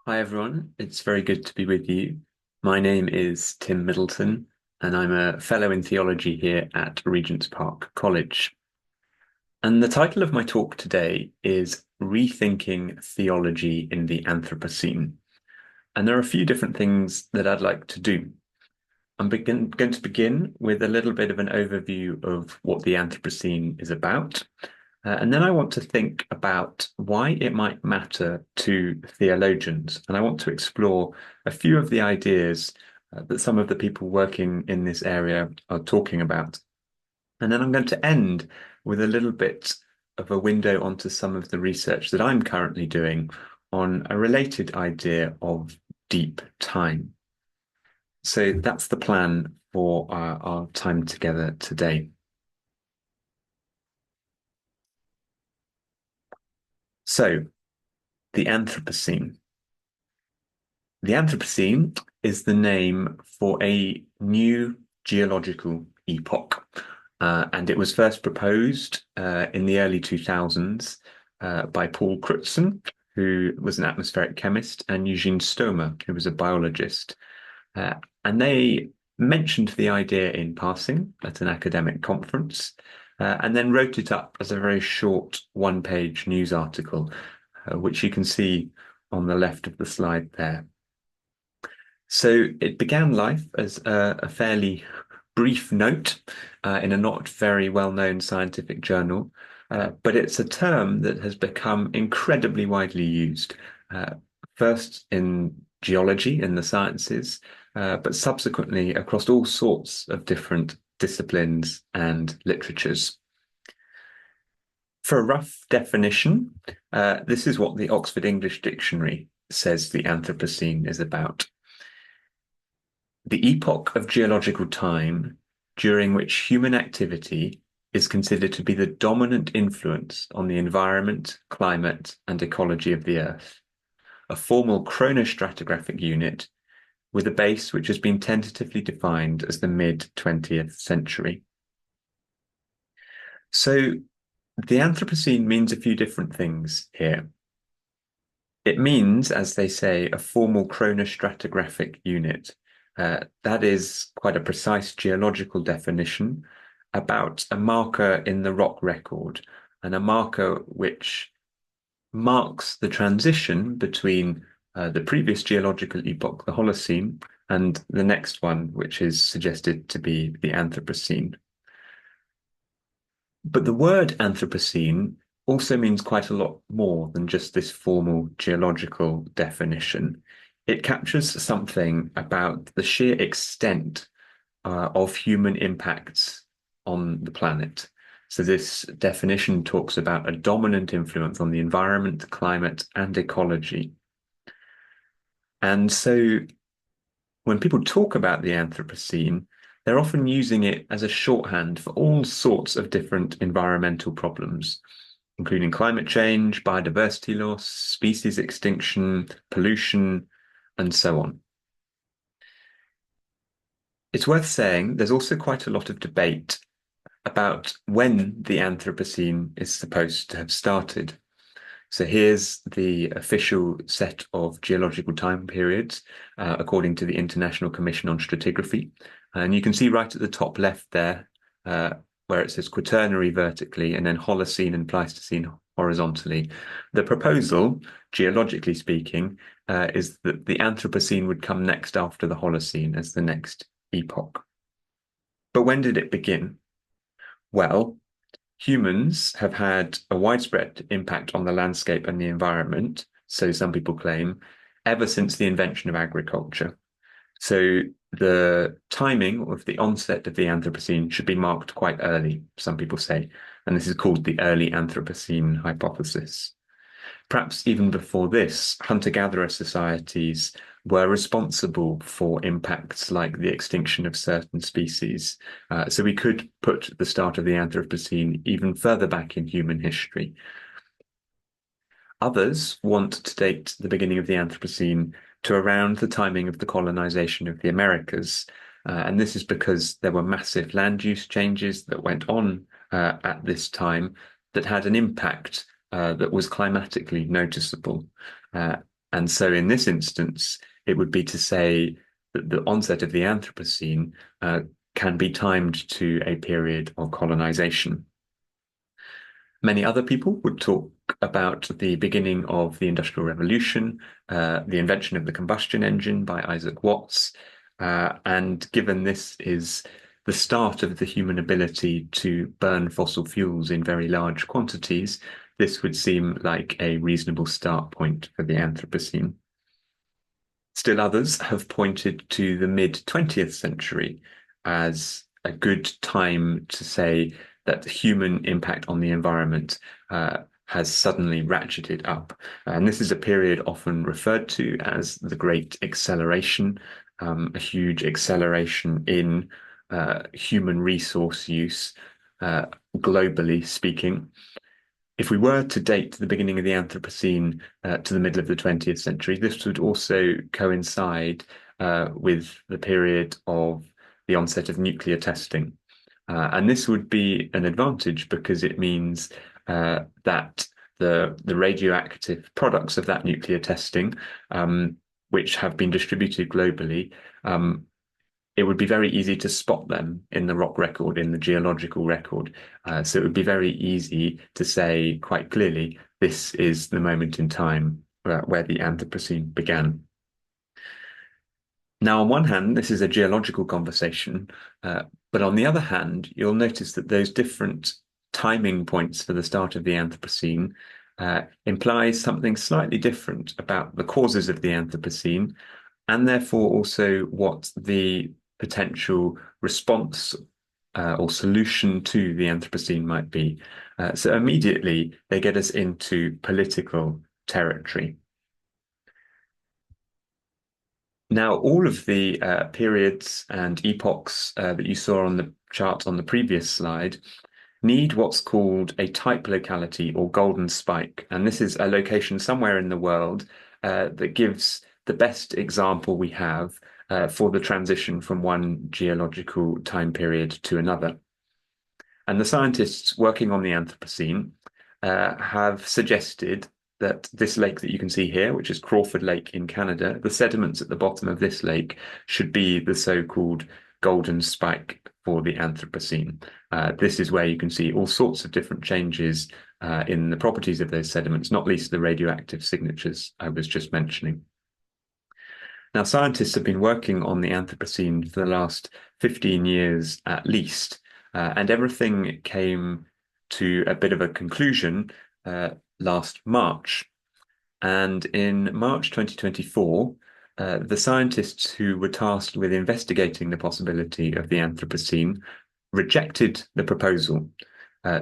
Hi everyone, it's very good to be with you. My name is Tim Middleton, and I'm a fellow in theology here at Regent's Park College. And the title of my talk today is Rethinking Theology in the Anthropocene. And there are a few different things that I'd like to do. Going to begin with a little bit of an overview of what the Anthropocene is about. And then I want to think about why it might matter to theologians. And I want to explore a few of the ideas that some of the people working in this area are talking about. And then I'm going to end with a little bit of a window onto some of the research that I'm currently doing on a related idea of deep time. So that's the plan for our time together today. So, the Anthropocene. The Anthropocene is the name for a new geological epoch, and it was first proposed in the early 2000s by Paul Crutzen, who was an atmospheric chemist, and Eugene Stomer, who was a biologist. Uh, and they mentioned the idea in passing at an academic conference, and then wrote it up as a very short one-page news article, which you can see on the left of the slide there. So it began life as a fairly brief note in a not very well-known scientific journal, but it's a term that has become incredibly widely used, first in geology, in the sciences, but subsequently across all sorts of different disciplines and literatures. For a rough definition, this is what the Oxford English Dictionary says the Anthropocene is about. The epoch of geological time during which human activity is considered to be the dominant influence on the environment, climate, and ecology of the Earth. A formal chronostratigraphic unit with a base which has been tentatively defined as the mid-20th century. So the Anthropocene means a few different things here. It means, as they say, a formal chronostratigraphic unit. That is quite a precise geological definition about a marker in the rock record, and a marker which marks the transition between the previous geological epoch, the Holocene, and the next one, which is suggested to be the Anthropocene. But the word Anthropocene also means quite a lot more than just this formal geological definition. It captures something about the sheer extent of human impacts on the planet. So this definition talks about a dominant influence on the environment, climate, and ecology. And so when people talk about the Anthropocene, they're often using it as a shorthand for all sorts of different environmental problems, including climate change, biodiversity loss, species extinction, pollution, and so on. It's worth saying there's also quite a lot of debate about when the Anthropocene is supposed to have started. So here's the official set of geological time periods, according to the International Commission on Stratigraphy. And you can see right at the top left there, where it says Quaternary vertically and then Holocene and Pleistocene horizontally. The proposal, geologically speaking, is that the Anthropocene would come next after the Holocene as the next epoch. But when did it begin? Well, humans have had a widespread impact on the landscape and the environment, so some people claim, ever since the invention of agriculture. So the timing of the onset of the Anthropocene should be marked quite early, some people say, and this is called the early Anthropocene hypothesis. Perhaps even before this, hunter-gatherer societies were responsible for impacts like the extinction of certain species. So we could put the start of the Anthropocene even further back in human history. Others want to date the beginning of the Anthropocene to around the timing of the colonization of the Americas. And this is because there were massive land use changes that went on at this time that had an impact that was climatically noticeable. And so in this instance, it would be to say that the onset of the Anthropocene can be timed to a period of colonization. Many other people would talk about the beginning of the Industrial Revolution, the invention of the combustion engine by Isaac Watts, and given this is the start of the human ability to burn fossil fuels in very large quantities, this would seem like a reasonable start point for the Anthropocene. Still others have pointed to the mid-20th century as a good time to say that human impact on the environment has suddenly ratcheted up. And this is a period often referred to as the Great Acceleration, a huge acceleration in human resource use, globally speaking. If we were to date the beginning of the Anthropocene to the middle of the 20th century, this would also coincide with the period of the onset of nuclear testing. And this would be an advantage because it means that the radioactive products of that nuclear testing, which have been distributed globally, it would be very easy to spot them in the rock record, in the geological record. So it would be very easy to say quite clearly, this is the moment in time where the Anthropocene began. Now, on one hand, this is a geological conversation, but on the other hand, you'll notice that those different timing points for the start of the Anthropocene implies something slightly different about the causes of the Anthropocene, and therefore also what the potential response or solution to the Anthropocene might be. So immediately they get us into political territory. Now, all of the periods and epochs that you saw on the chart on the previous slide need what's called a type locality or golden spike. And this is a location somewhere in the world that gives the best example we have for the transition from one geological time period to another. And the scientists working on the Anthropocene have suggested that this lake that you can see here, which is Crawford Lake in Canada, the sediments at the bottom of this lake should be the so-called golden spike for the Anthropocene. This is where you can see all sorts of different changes in the properties of those sediments, not least the radioactive signatures I was just mentioning. Now, scientists have been working on the Anthropocene for the last 15 years at least, and everything came to a bit of a conclusion last March. And in March 2024, the scientists who were tasked with investigating the possibility of the Anthropocene rejected the proposal.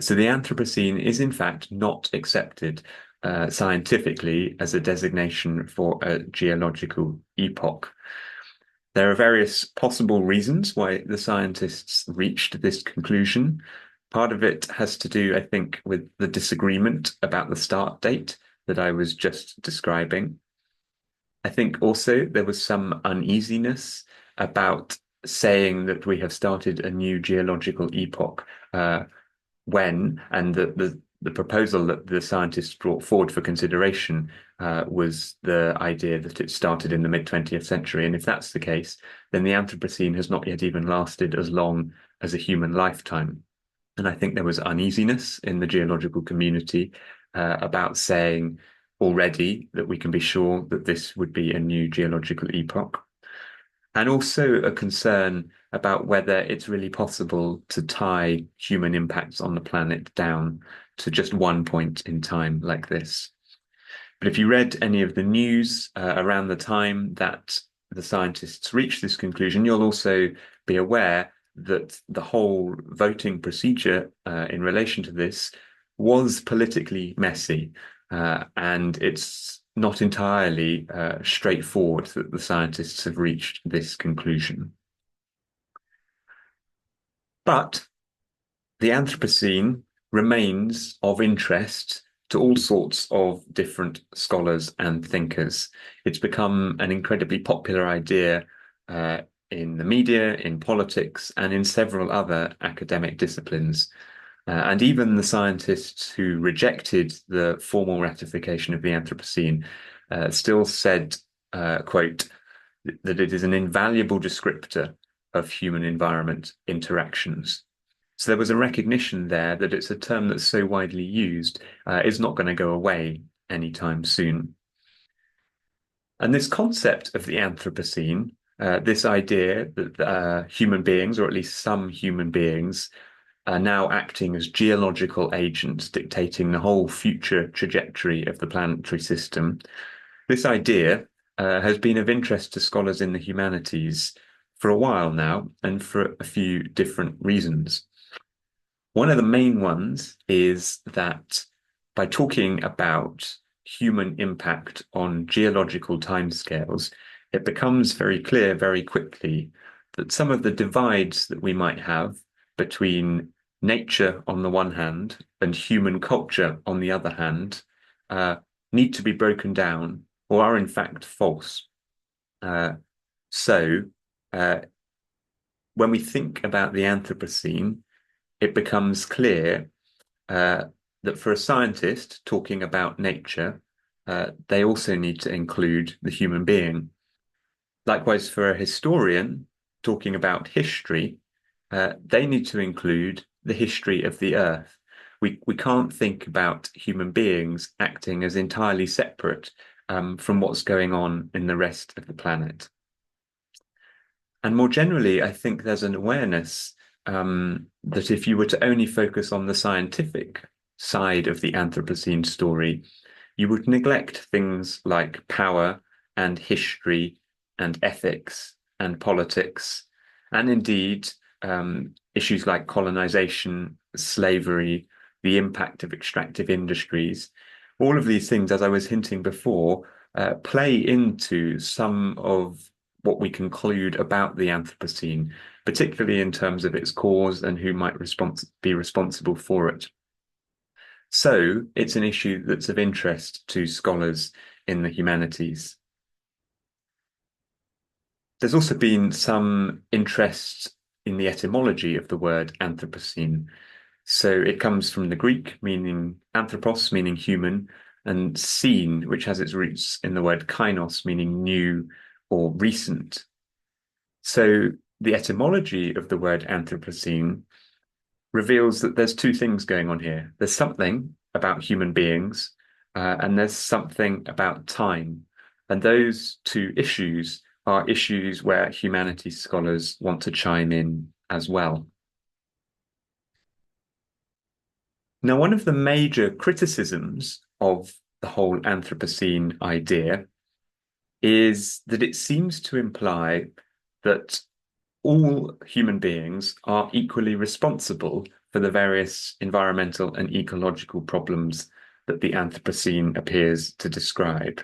So the Anthropocene is in fact not accepted scientifically as a designation for a geological epoch. There are various possible reasons why the scientists reached this conclusion. Part of it has to do, I think, with the disagreement about the start date that I was just describing. I think also there was some uneasiness about saying that we have started a new geological epoch when, and the proposal that the scientists brought forward for consideration was the idea that it started in the mid-20th century. And if that's the case, then the Anthropocene has not yet even lasted as long as a human lifetime. And I think there was uneasiness in the geological community about saying already that we can be sure that this would be a new geological epoch. And also a concern about whether it's really possible to tie human impacts on the planet down to just one point in time like this. But if you read any of the news around the time that the scientists reached this conclusion, you'll also be aware that the whole voting procedure in relation to this was politically messy, and it's not entirely straightforward that the scientists have reached this conclusion. But the Anthropocene remains of interest to all sorts of different scholars and thinkers. It's become an incredibly popular idea in the media, in politics, and in several other academic disciplines. And even the scientists who rejected the formal ratification of the Anthropocene still said, quote, that it is an invaluable descriptor of human environment interactions. So there was a recognition there that it's a term that's so widely used, is not going to go away anytime soon. And this concept of the Anthropocene, this idea that human beings, or at least some human beings, are now acting as geological agents dictating the whole future trajectory of the planetary system. This idea has been of interest to scholars in the humanities for a while now, and for a few different reasons. One of the main ones is that by talking about human impact on geological timescales, it becomes very clear very quickly that some of the divides that we might have between nature on the one hand and human culture on the other hand need to be broken down, or are in fact false. So when we think about the Anthropocene, it becomes clear that for a scientist talking about nature, they also need to include the human being. Likewise, for a historian talking about history, they need to include the history of the Earth. We can't think about human beings acting as entirely separate from what's going on in the rest of the planet. And more generally, I think there's an awareness that if you were to only focus on the scientific side of the Anthropocene story, you would neglect things like power and history and ethics and politics, and indeed issues like colonization, slavery, the impact of extractive industries. All of these things, as I was hinting before, play into some of what we conclude about the Anthropocene, particularly in terms of its cause and who might be responsible for it. So it's an issue that's of interest to scholars in the humanities. There's also been some interest in the etymology of the word Anthropocene. So it comes from the Greek, meaning anthropos, meaning human, and scene, which has its roots in the word kainos, meaning new or recent. So the etymology of the word Anthropocene reveals that there's two things going on here. There's something about human beings, and there's something about time. And those two issues are issues where humanities scholars want to chime in as well. Now, one of the major criticisms of the whole Anthropocene idea is that it seems to imply that all human beings are equally responsible for the various environmental and ecological problems that the Anthropocene appears to describe.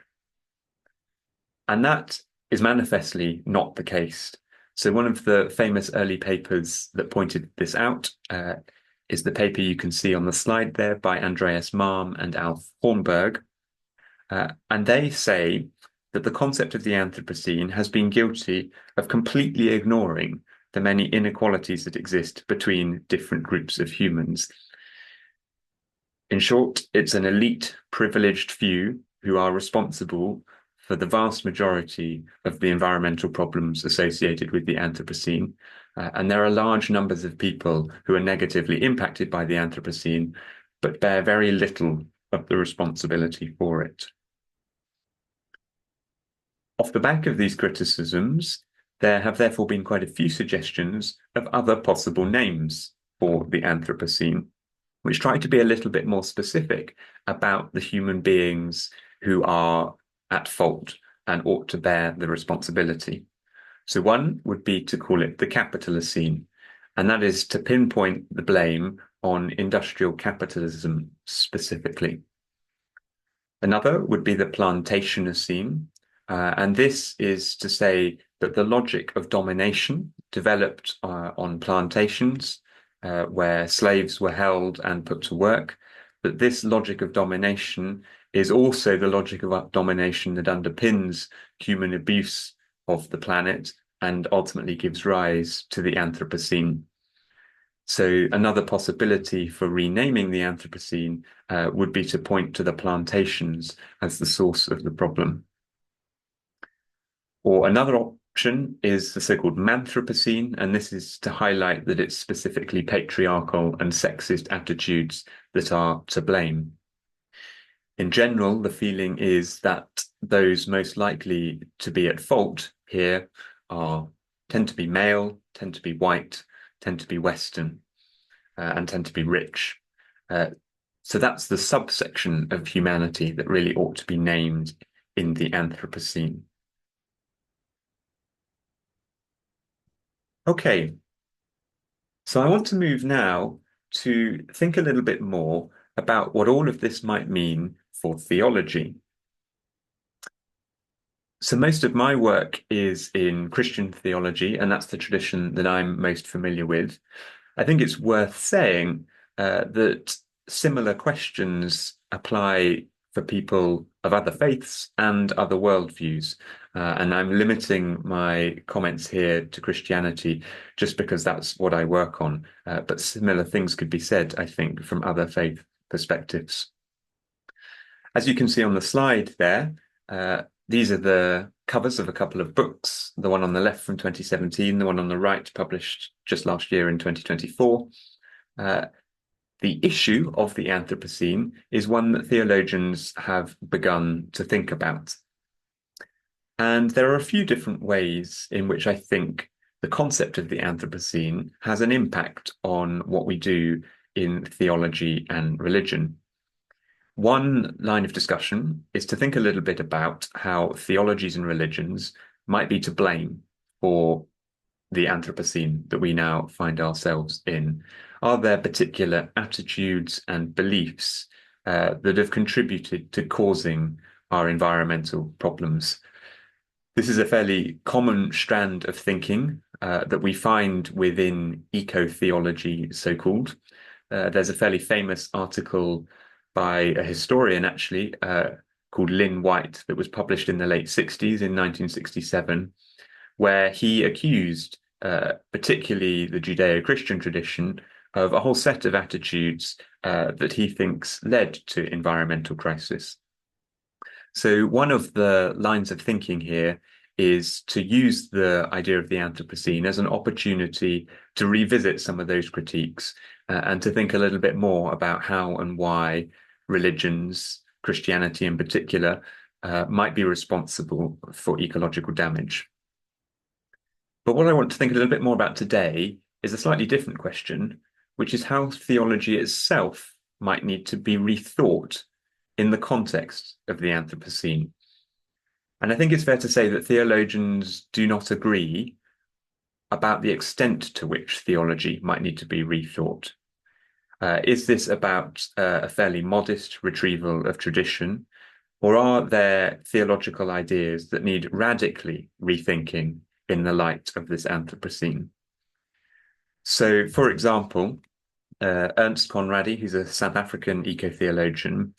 And that is manifestly not the case. So one of the famous early papers that pointed this out is the paper you can see on the slide there by Andreas Malm and Alf Hornberg. And they say that the concept of the Anthropocene has been guilty of completely ignoring the many inequalities that exist between different groups of humans. In short, it's an elite, privileged few who are responsible for the vast majority of the environmental problems associated with the Anthropocene. And there are large numbers of people who are negatively impacted by the Anthropocene, but bear very little of the responsibility for it. Off the back of these criticisms, there have therefore been quite a few suggestions of other possible names for the Anthropocene, which try to be a little bit more specific about the human beings who are at fault and ought to bear the responsibility. So one would be to call it the Capitalocene, and that is to pinpoint the blame on industrial capitalism specifically. Another would be the Plantationocene, and this is to say that the logic of domination developed on plantations where slaves were held and put to work, that this logic of domination is also the logic of domination that underpins human abuse of the planet and ultimately gives rise to the Anthropocene. So another possibility for renaming the Anthropocene would be to point to the plantations as the source of the problem. Or another option is the so-called Manthropocene, and this is to highlight that it's specifically patriarchal and sexist attitudes that are to blame. In general, the feeling is that those most likely to be at fault here tend to be male, tend to be white, tend to be Western, and tend to be rich. So that's the subsection of humanity that really ought to be named in the Anthropocene. Okay, so I want to move now to think a little bit more about what all of this might mean for theology. So most of my work is in Christian theology, and that's the tradition that I'm most familiar with. I think it's worth saying that similar questions apply for people of other faiths and other worldviews. And I'm limiting my comments here to Christianity just because that's what I work on. But similar things could be said, I think, from other faith perspectives. As you can see on the slide there, these are the covers of a couple of books, the one on the left from 2017, the one on the right published just last year in 2024. The issue of the Anthropocene is one that theologians have begun to think about. And there are a few different ways in which I think the concept of the Anthropocene has an impact on what we do in theology and religion. One line of discussion is to think a little bit about how theologies and religions might be to blame for the Anthropocene that we now find ourselves in. Are there particular attitudes and beliefs that have contributed to causing our environmental problems? This is a fairly common strand of thinking that we find within eco-theology, so-called. There's a fairly famous article by a historian, actually, called Lynn White, that was published in the late 60s, in 1967, where he accused particularly the Judeo-Christian tradition of a whole set of attitudes that he thinks led to environmental crisis. So one of the lines of thinking here is to use the idea of the Anthropocene as an opportunity to revisit some of those critiques and to think a little bit more about how and why religions, Christianity in particular, might be responsible for ecological damage. But what I want to think a little bit more about today is a slightly different question, which is how theology itself might need to be rethought in the context of the Anthropocene. And I think it's fair to say that theologians do not agree about the extent to which theology might need to be rethought. Is this about a fairly modest retrieval of tradition, or are there theological ideas that need radically rethinking in the light of this Anthropocene? So, for example, Ernst Conradi, who's a South African eco-theologian,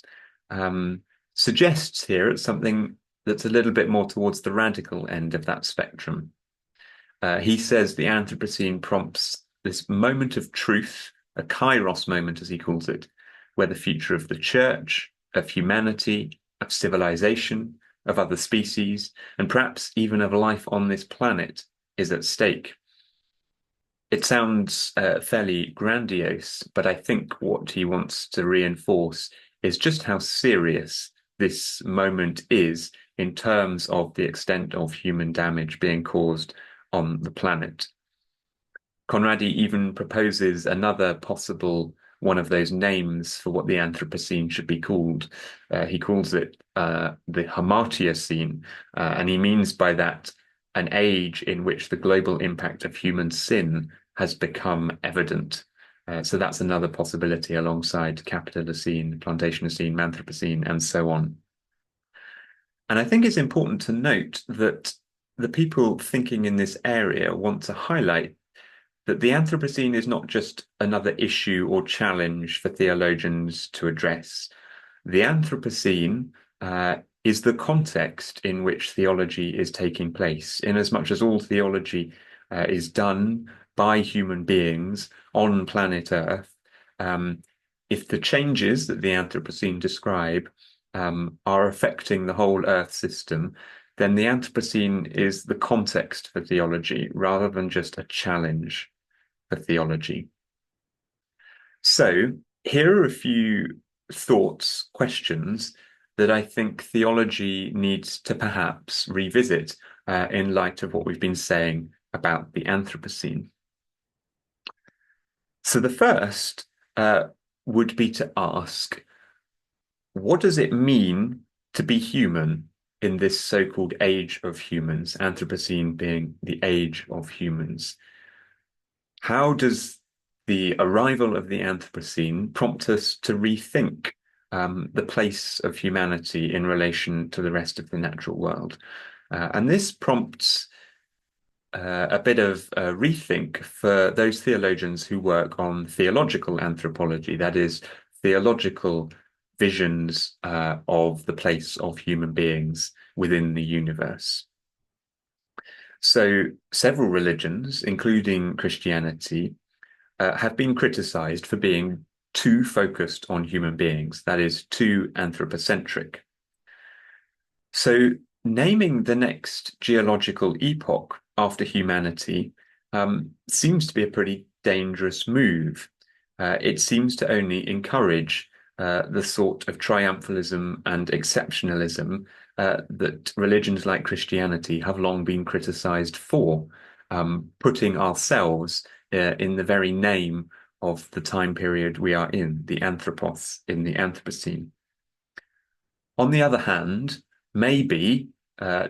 suggests here something that's a little bit more towards the radical end of that spectrum. He says the Anthropocene prompts this moment of truth, a kairos moment, as he calls it, where the future of the church, of humanity, of civilization, of other species, and perhaps even of life on this planet is at stake. It sounds fairly grandiose, but I think what he wants to reinforce is just how serious this moment is in terms of the extent of human damage being caused on the planet. Conradi even proposes another possible one of those names for what the Anthropocene should be called. He calls it the Hamartiocene, and he means by that an age in which the global impact of human sin has become evident. So that's another possibility alongside Capitalocene, Plantationocene, Manthropocene, and so on. And I think it's important to note that the people thinking in this area want to highlight that the Anthropocene is not just another issue or challenge for theologians to address. The Anthropocene is the context in which theology is taking place, in as much as all theology is done by human beings on planet Earth, if the changes that the Anthropocene describe are affecting the whole Earth system, then the Anthropocene is the context for theology rather than just a challenge for theology. So here are a few thoughts, questions that I think theology needs to perhaps revisit in light of what we've been saying about the Anthropocene. So the first would be to ask, what does it mean to be human in this so-called age of humans, Anthropocene being the age of humans? How does the arrival of the Anthropocene prompt us to rethink the place of humanity in relation to the rest of the natural world? And this prompts a bit of rethink for those theologians who work on theological anthropology, that is, theological visions of the place of human beings within the universe. So several religions, including Christianity, have been criticized for being too focused on human beings, that is, too anthropocentric. So naming the next geological epoch after humanity seems to be a pretty dangerous move. It seems to only encourage the sort of triumphalism and exceptionalism that religions like Christianity have long been criticized for, putting ourselves in the very name of the time period we are in, the Anthropos, in the Anthropocene. On the other hand, maybe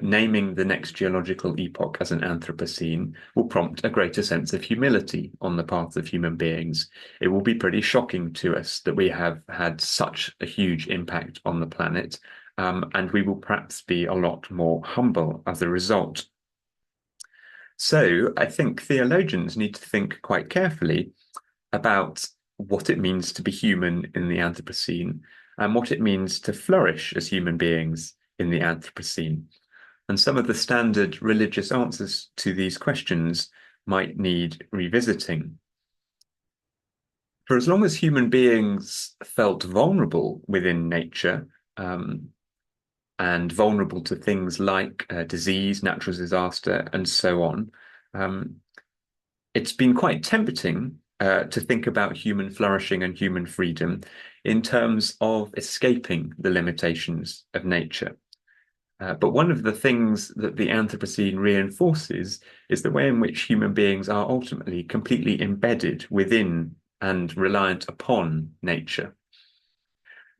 naming the next geological epoch as an Anthropocene will prompt a greater sense of humility on the part of human beings. It will be pretty shocking to us that we have had such a huge impact on the planet, and we will perhaps be a lot more humble as a result. So I think theologians need to think quite carefully about what it means to be human in the Anthropocene and what it means to flourish as human beings in the Anthropocene. And some of the standard religious answers to these questions might need revisiting. For as long as human beings felt vulnerable within nature, and vulnerable to things like disease, natural disaster, and so on, it's been quite tempting to think about human flourishing and human freedom in terms of escaping the limitations of nature. But one of the things that the Anthropocene reinforces is the way in which human beings are ultimately completely embedded within and reliant upon nature.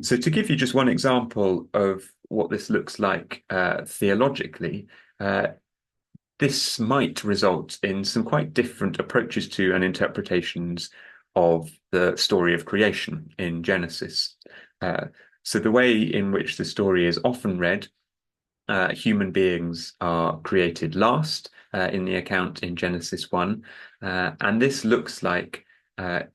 So to give you just one example of what this looks like theologically, this might result in some quite different approaches to and interpretations of the story of creation in Genesis. So the way in which the story is often read, human beings are created last in the account in Genesis 1, and this looks like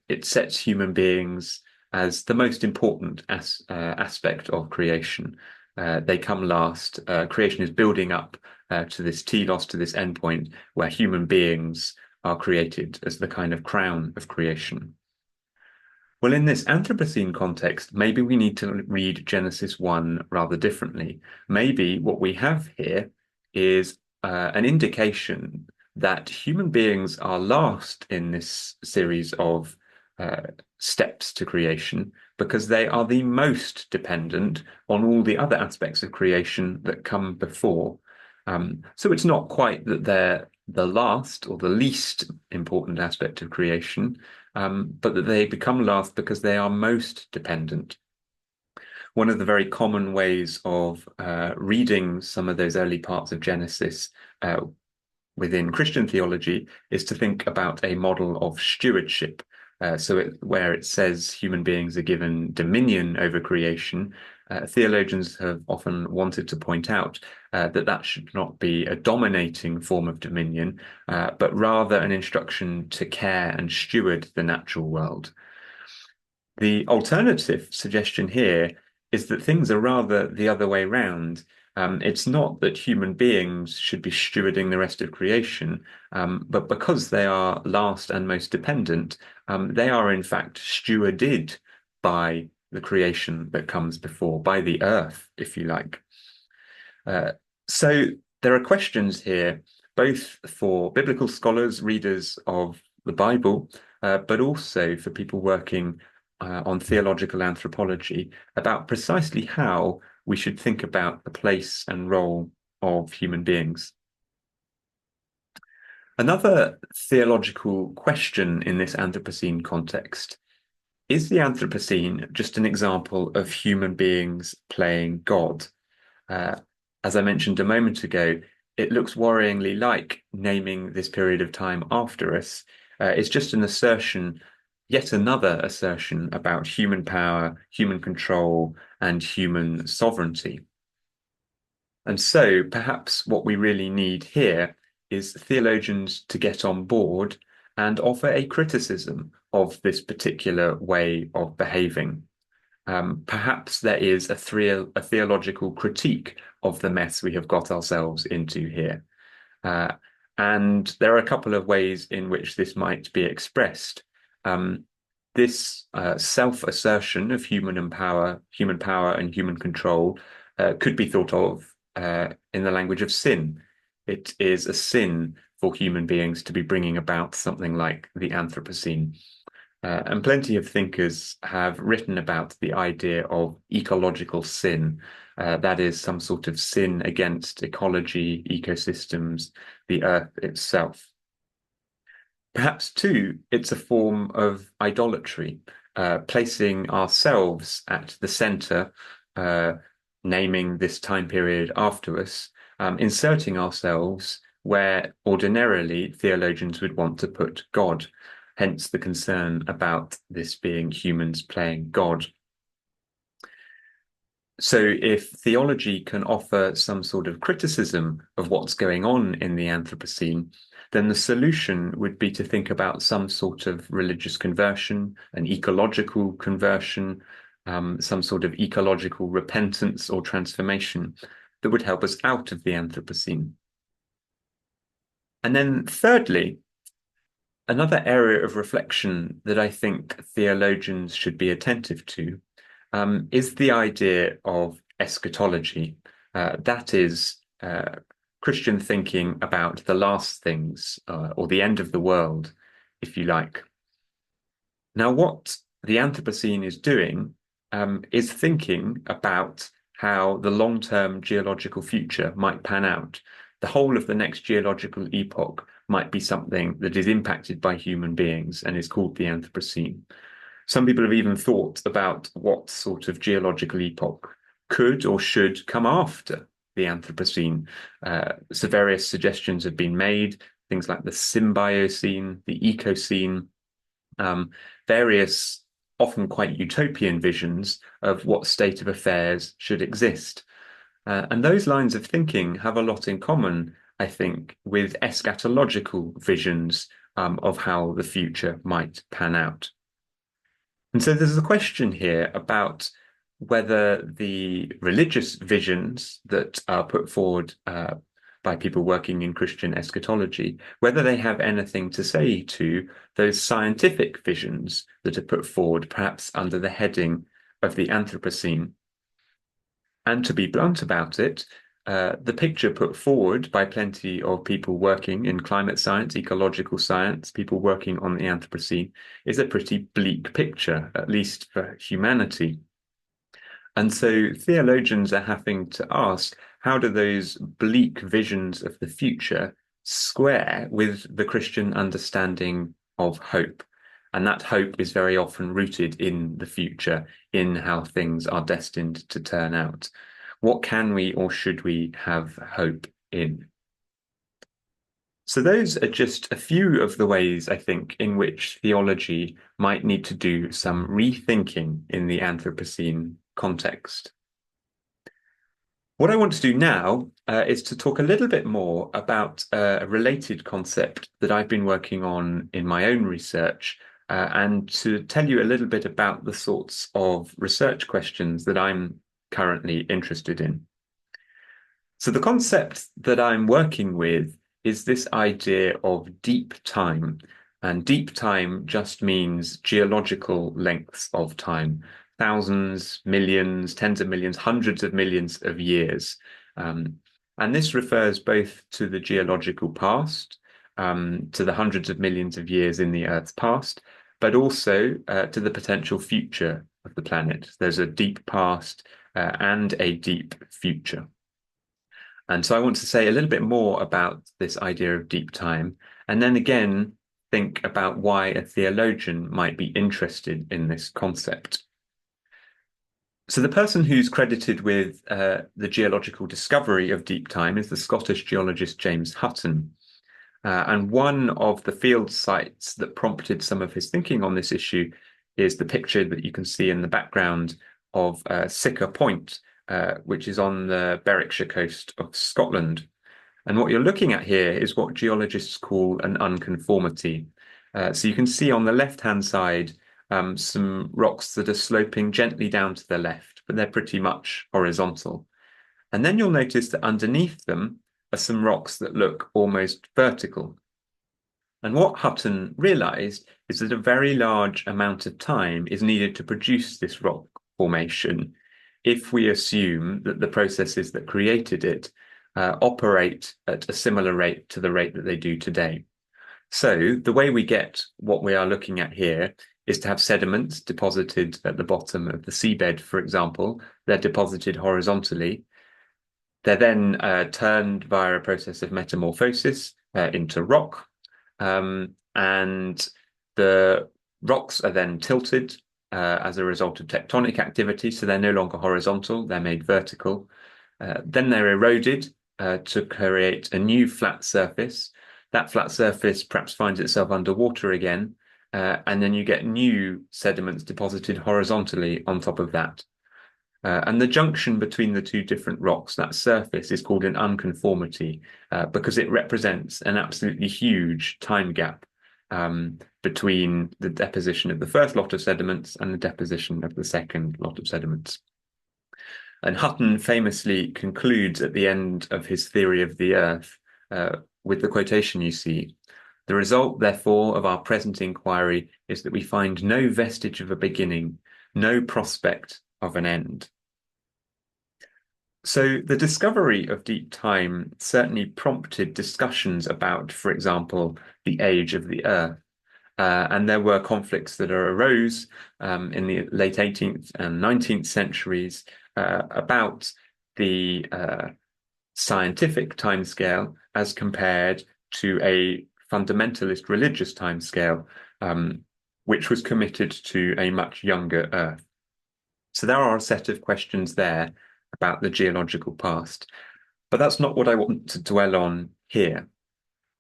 it sets human beings as the most important aspect of creation. They come last. Creation is building up to this telos, to this endpoint where human beings are created as the kind of crown of creation. Well, in this Anthropocene context, maybe we need to read Genesis 1 rather differently. Maybe what we have here is an indication that human beings are last in this series of steps to creation because they are the most dependent on all the other aspects of creation that come before. So it's not quite that they're the last or the least important aspect of creation, but that they become last because they are most dependent. One of the very common ways of reading some of those early parts of Genesis within Christian theology is to think about a model of stewardship. Where it says human beings are given dominion over creation, theologians have often wanted to point out that should not be a dominating form of dominion, but rather an instruction to care and steward the natural world. The alternative suggestion here is that things are rather the other way round, It's not that human beings should be stewarding the rest of creation, but because they are last and most dependent, they are in fact stewarded by the creation that comes before, by the earth, if you like. So there are questions here, both for biblical scholars, readers of the Bible, but also for people working on theological anthropology about precisely how we should think about the place and role of human beings. Another theological question in this Anthropocene context: is the Anthropocene just an example of human beings playing God? Uh, as I mentioned a moment ago, it looks worryingly like naming this period of time after us. It's just an assertion, yet another assertion about human power, human control, and human sovereignty. And so perhaps what we really need here is theologians to get on board and offer a criticism of this particular way of behaving. Perhaps there is a theological critique of the mess we have got ourselves into here. And there are a couple of ways in which this might be expressed. This self-assertion of human power and human control could be thought of in the language of sin. It is a sin for human beings to be bringing about something like the Anthropocene. And plenty of thinkers have written about the idea of ecological sin. That is some sort of sin against ecology, ecosystems, the earth itself. Perhaps, too, it's a form of idolatry, placing ourselves at the center, naming this time period after us, inserting ourselves where ordinarily theologians would want to put God. Hence the concern about this being humans playing God. So if theology can offer some sort of criticism of what's going on in the Anthropocene, then the solution would be to think about some sort of religious conversion, an ecological conversion, some sort of ecological repentance or transformation that would help us out of the Anthropocene. And then thirdly, another area of reflection that I think theologians should be attentive to is the idea of eschatology. That is Christian thinking about the last things or the end of the world, if you like. Now, what the Anthropocene is doing is thinking about how the long-term geological future might pan out. The whole of the next geological epoch might be something that is impacted by human beings and is called the Anthropocene. Some people have even thought about what sort of geological epoch could or should come after the Anthropocene. So various suggestions have been made, things like the Symbiocene, the Ecocene, various often quite utopian visions of what state of affairs should exist. And those lines of thinking have a lot in common, I think, with eschatological visions of how the future might pan out. And so there's a question here about whether the religious visions that are put forward by people working in Christian eschatology, whether they have anything to say to those scientific visions that are put forward, perhaps under the heading of the Anthropocene. And to be blunt about it, the picture put forward by plenty of people working in climate science, ecological science, people working on the Anthropocene, is a pretty bleak picture, at least for humanity. And so theologians are having to ask, how do those bleak visions of the future square with the Christian understanding of hope? And that hope is very often rooted in the future, in how things are destined to turn out. What can we or should we have hope in? So those are just a few of the ways, I think, in which theology might need to do some rethinking in the Anthropocene context. What I want to do now is to talk a little bit more about a related concept that I've been working on in my own research, and to tell you a little bit about the sorts of research questions that I'm currently interested in. So the concept that I'm working with is this idea of deep time. And deep time just means geological lengths of time, thousands, millions, tens of millions, hundreds of millions of years. Um, and this refers both to the geological past, to the hundreds of millions of years in the Earth's past, but also to the potential future of the planet. There's a deep past and a deep future. And so I want to say a little bit more about this idea of deep time, and then again, think about why a theologian might be interested in this concept. So the person who's credited with the geological discovery of deep time is the Scottish geologist James Hutton. And one of the field sites that prompted some of his thinking on this issue is the picture that you can see in the background of Sicker Point, which is on the Berwickshire coast of Scotland. And what you're looking at here is what geologists call an unconformity. So you can see on the left-hand side some rocks that are sloping gently down to the left, but they're pretty much horizontal. And then you'll notice that underneath them are some rocks that look almost vertical. And what Hutton realized is that a very large amount of time is needed to produce this rock formation if we assume that the processes that created it operate at a similar rate to the rate that they do today. So the way we get what we are looking at here is to have sediments deposited at the bottom of the seabed, for example. They're deposited horizontally. They're then turned via a process of metamorphosis into rock. And the rocks are then tilted as a result of tectonic activity. So they're no longer horizontal, they're made vertical. Then they're eroded to create a new flat surface. That flat surface perhaps finds itself underwater again. And then you get new sediments deposited horizontally on top of that. And the junction between the two different rocks, that surface, is called an unconformity because it represents an absolutely huge time gap between the deposition of the first lot of sediments and the deposition of the second lot of sediments. And Hutton famously concludes at the end of his theory of the Earth with the quotation you see. The result, therefore, of our present inquiry is that we find no vestige of a beginning, no prospect of an end. So the discovery of deep time certainly prompted discussions about, for example, the age of the Earth. And there were conflicts that arose in the late 18th and 19th centuries about the scientific timescale as compared to a fundamentalist religious timescale, which was committed to a much younger Earth. So there are a set of questions there about the geological past, but that's not what I want to dwell on here.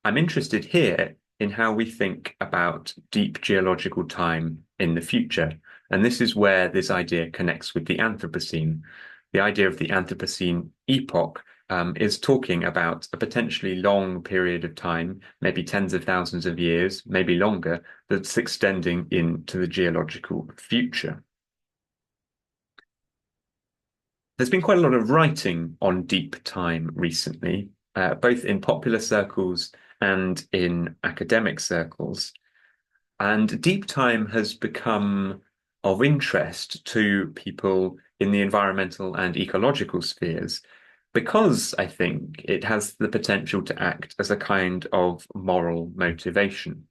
I'm interested here in how we think about deep geological time in the future. And this is where this idea connects with the Anthropocene. The idea of the Anthropocene epoch is talking about a potentially long period of time, maybe tens of thousands of years, maybe longer, that's extending into the geological future. There's been quite a lot of writing on deep time recently, both in popular circles and in academic circles. And deep time has become of interest to people in the environmental and ecological spheres because I think it has the potential to act as a kind of moral motivation.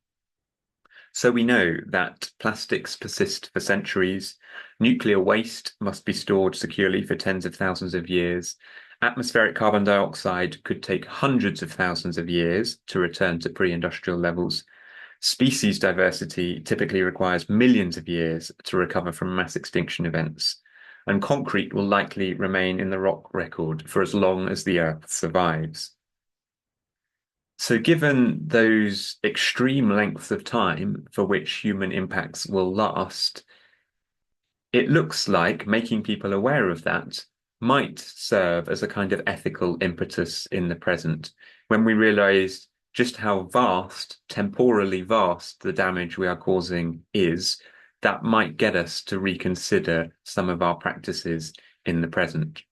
So we know that plastics persist for centuries, nuclear waste must be stored securely for tens of thousands of years, atmospheric carbon dioxide could take hundreds of thousands of years to return to pre-industrial levels. Species diversity typically requires millions of years to recover from mass extinction events, and concrete will likely remain in the rock record for as long as the Earth survives. So given those extreme lengths of time for which human impacts will last, it looks like making people aware of that might serve as a kind of ethical impetus in the present, when we realize just how vast, temporally vast, the damage we are causing is. That might get us to reconsider some of our practices in the present.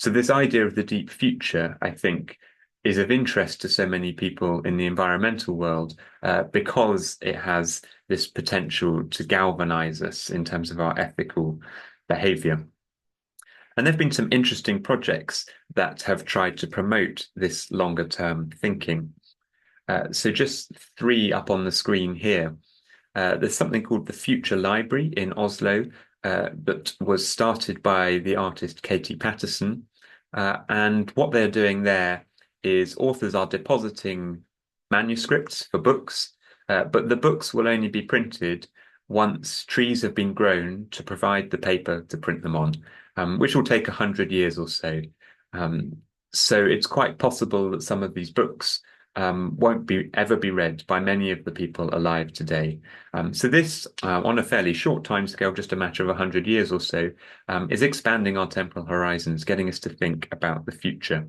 So this idea of the deep future, I think, is of interest to so many people in the environmental world because it has this potential to galvanize us in terms of our ethical behavior. And there have been some interesting projects that have tried to promote this longer term thinking. So just three up on the screen here. There's something called the Future Library in Oslo that was started by the artist Katie Patterson. And what they're doing there is authors are depositing manuscripts for books, but the books will only be printed once trees have been grown to provide the paper to print them on, which will take 100 years or so. So it's quite possible that some of these books won't ever be read by many of the people alive today. So this, on a fairly short timescale, just a matter of 100 years or so, is expanding our temporal horizons, getting us to think about the future.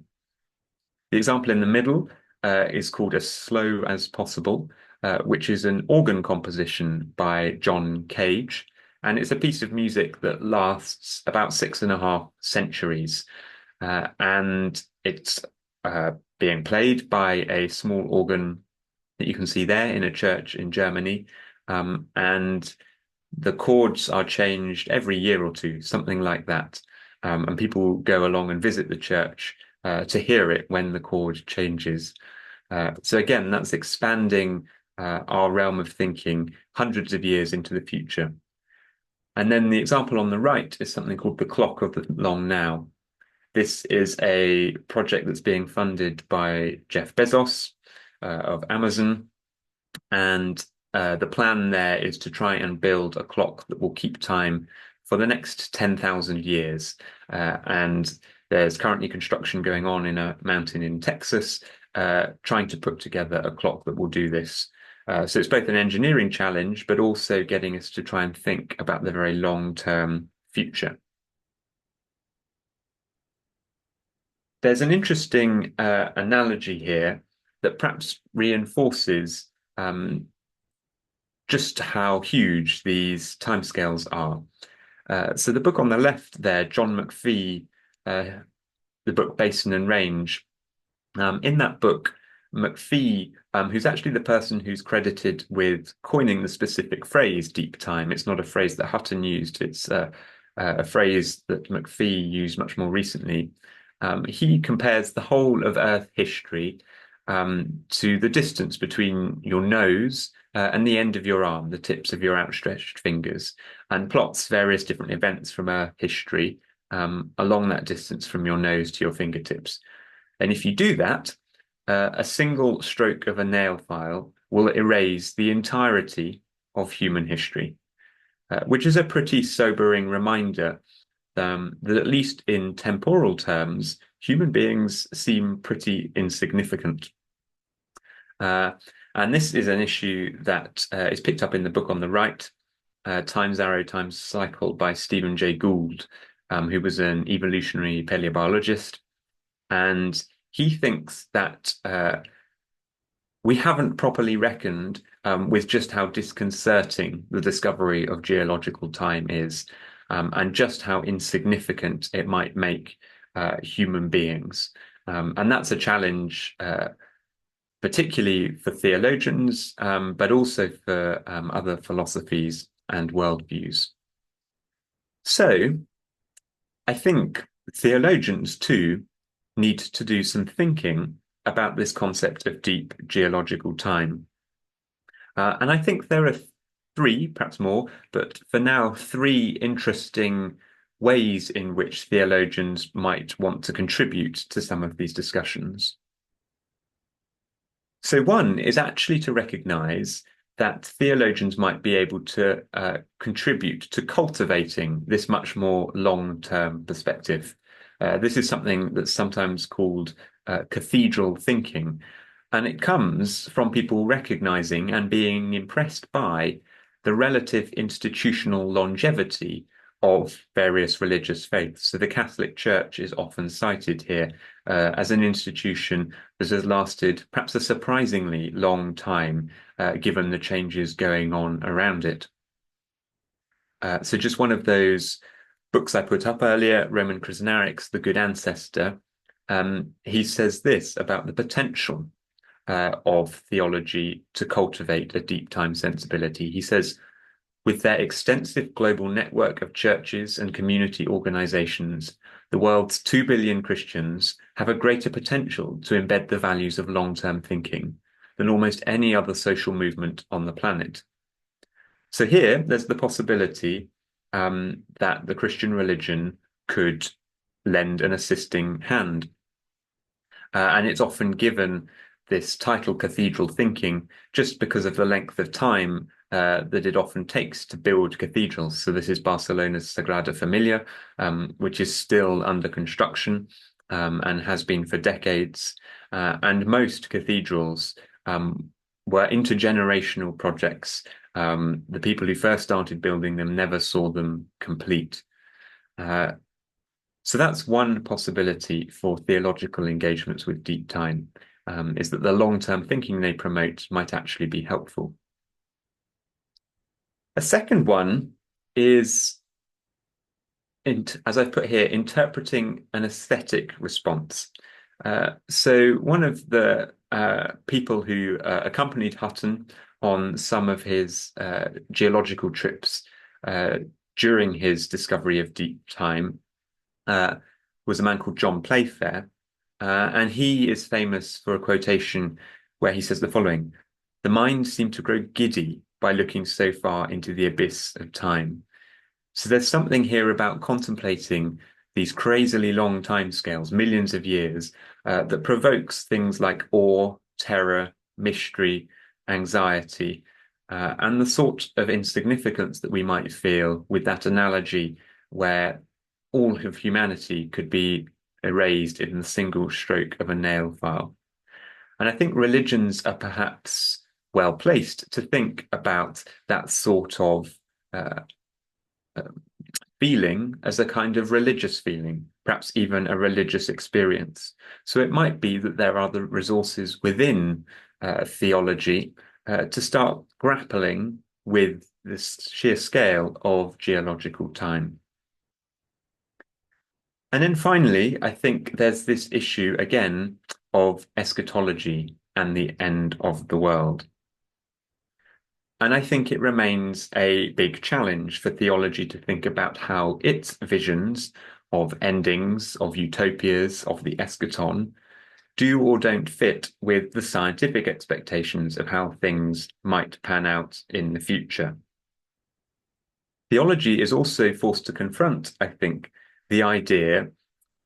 The example in the middle is called As Slow as Possible, which is an organ composition by John Cage. And it's a piece of music that lasts about 6.5 centuries. And it's being played by a small organ that you can see there in a church in Germany. And the chords are changed every year or two, something like that. And people go along and visit the church to hear it when the chord changes. So again, that's expanding our realm of thinking hundreds of years into the future. And then the example on the right is something called the Clock of the Long Now. This is a project that's being funded by Jeff Bezos of Amazon. And the plan there is to try and build a clock that will keep time for the next 10,000 years. And there's currently construction going on in a mountain in Texas, trying to put together a clock that will do this. So it's both an engineering challenge, but also getting us to try and think about the very long-term future. There's an interesting analogy here that perhaps reinforces just how huge these timescales are. So the book on the left there, John McPhee, the book Basin and Range. In that book, McPhee, who's actually the person who's credited with coining the specific phrase deep time. It's not a phrase that Hutton used. It's a phrase that McPhee used much more recently. He compares the whole of Earth history to the distance between your nose and the end of your arm, the tips of your outstretched fingers, and plots various different events from Earth history along that distance from your nose to your fingertips. And if you do that, a single stroke of a nail file will erase the entirety of human history, which is a pretty sobering reminder that at least in temporal terms, human beings seem pretty insignificant. And this is an issue that is picked up in the book on the right, Time's Arrow, Time's Cycle by Stephen Jay Gould, who was an evolutionary paleobiologist. And he thinks that we haven't properly reckoned with just how disconcerting the discovery of geological time is, and just how insignificant it might make human beings. And that's a challenge, particularly for theologians, but also for other philosophies and worldviews. So I think theologians too need to do some thinking about this concept of deep geological time. And I think there are three, perhaps more, but for now, three interesting ways in which theologians might want to contribute to some of these discussions. So one is actually to recognize that theologians might be able to contribute to cultivating this much more long-term perspective. This is something that's sometimes called cathedral thinking, and it comes from people recognizing and being impressed by the relative institutional longevity of various religious faiths. So the Catholic Church is often cited here as an institution that has lasted perhaps a surprisingly long time, given the changes going on around it. So just one of those books I put up earlier, Roman Chrysonerics, The Good Ancestor, he says this about the potential of theology to cultivate a deep time sensibility. He says, with their extensive global network of churches and community organizations, the world's 2 billion Christians have a greater potential to embed the values of long-term thinking than almost any other social movement on the planet. So here, there's the possibility that the Christian religion could lend an assisting hand. And it's often given this title, cathedral thinking, just because of the length of time that it often takes to build cathedrals. So this is Barcelona's Sagrada Familia, which is still under construction and has been for decades. And most cathedrals were intergenerational projects. The people who first started building them never saw them complete. So that's one possibility for theological engagements with deep time, is that the long-term thinking they promote might actually be helpful. A second one is, as I've put here, interpreting an aesthetic response. So one of the people who accompanied Hutton on some of his geological trips during his discovery of deep time was a man called John Playfair, and he is famous for a quotation where he says the following: "The mind seemed to grow giddy by looking so far into the abyss of time." So there's something here about contemplating these crazily long timescales, millions of years, that provokes things like awe, terror, mystery, anxiety, and the sort of insignificance that we might feel with that analogy where all of humanity could be erased in the single stroke of a nail file. And I think religions are perhaps well placed to think about that sort of feeling as a kind of religious feeling, perhaps even a religious experience. So it might be that there are the resources within theology to start grappling with this sheer scale of geological time. And then finally, I think there's this issue again of eschatology and the end of the world. And I think it remains a big challenge for theology to think about how its visions of endings, of utopias, of the eschaton, do or don't fit with the scientific expectations of how things might pan out in the future. Theology is also forced to confront, I think, the idea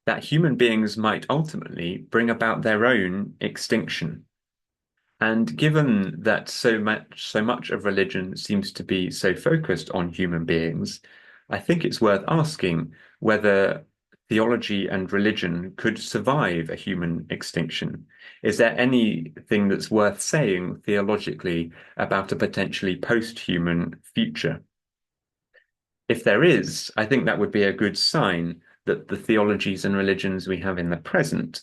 that human beings might ultimately bring about their own extinction. And given that so much of religion seems to be so focused on human beings, I think it's worth asking whether theology and religion could survive a human extinction. Is there anything that's worth saying theologically about a potentially post-human future? If there is, I think that would be a good sign that the theologies and religions we have in the present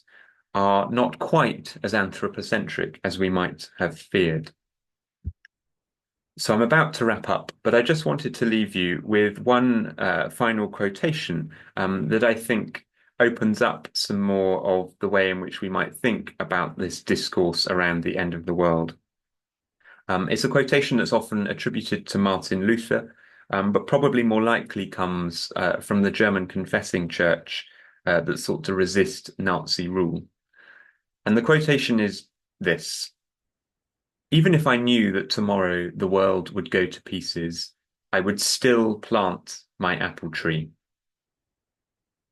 are not quite as anthropocentric as we might have feared. So I'm about to wrap up, but I just wanted to leave you with one final quotation that I think opens up some more of the way in which we might think about this discourse around the end of the world. It's a quotation that's often attributed to Martin Luther, but probably more likely comes from the German confessing church that sought to resist Nazi rule. And the quotation is this: "Even if I knew that tomorrow the world would go to pieces, I would still plant my apple tree."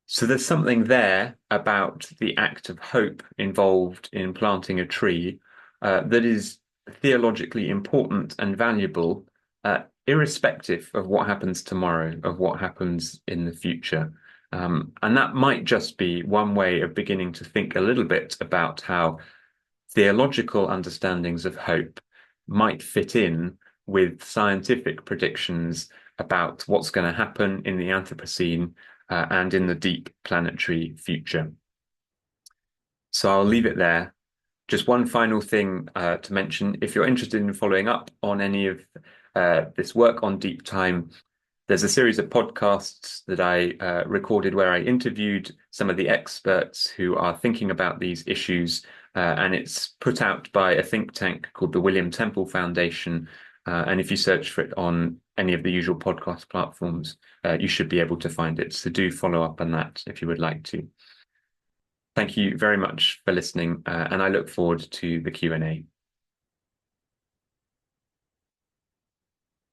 So there's something there about the act of hope involved in planting a tree that is theologically important and valuable, irrespective of what happens tomorrow, of what happens in the future. And that might just be one way of beginning to think a little bit about how theological understandings of hope might fit in with scientific predictions about what's going to happen in the Anthropocene and in the deep planetary future. So I'll leave it there. Just one final thing to mention: if you're interested in following up on any of this work on deep time, There's a series of podcasts that I recorded where I interviewed some of the experts who are thinking about these issues, and it's put out by a think tank called the William Temple Foundation. And if you search for it on any of the usual podcast platforms, you should be able to find it. So do follow up on that if you would like to. Thank you very much for listening, and I look forward to the Q&A.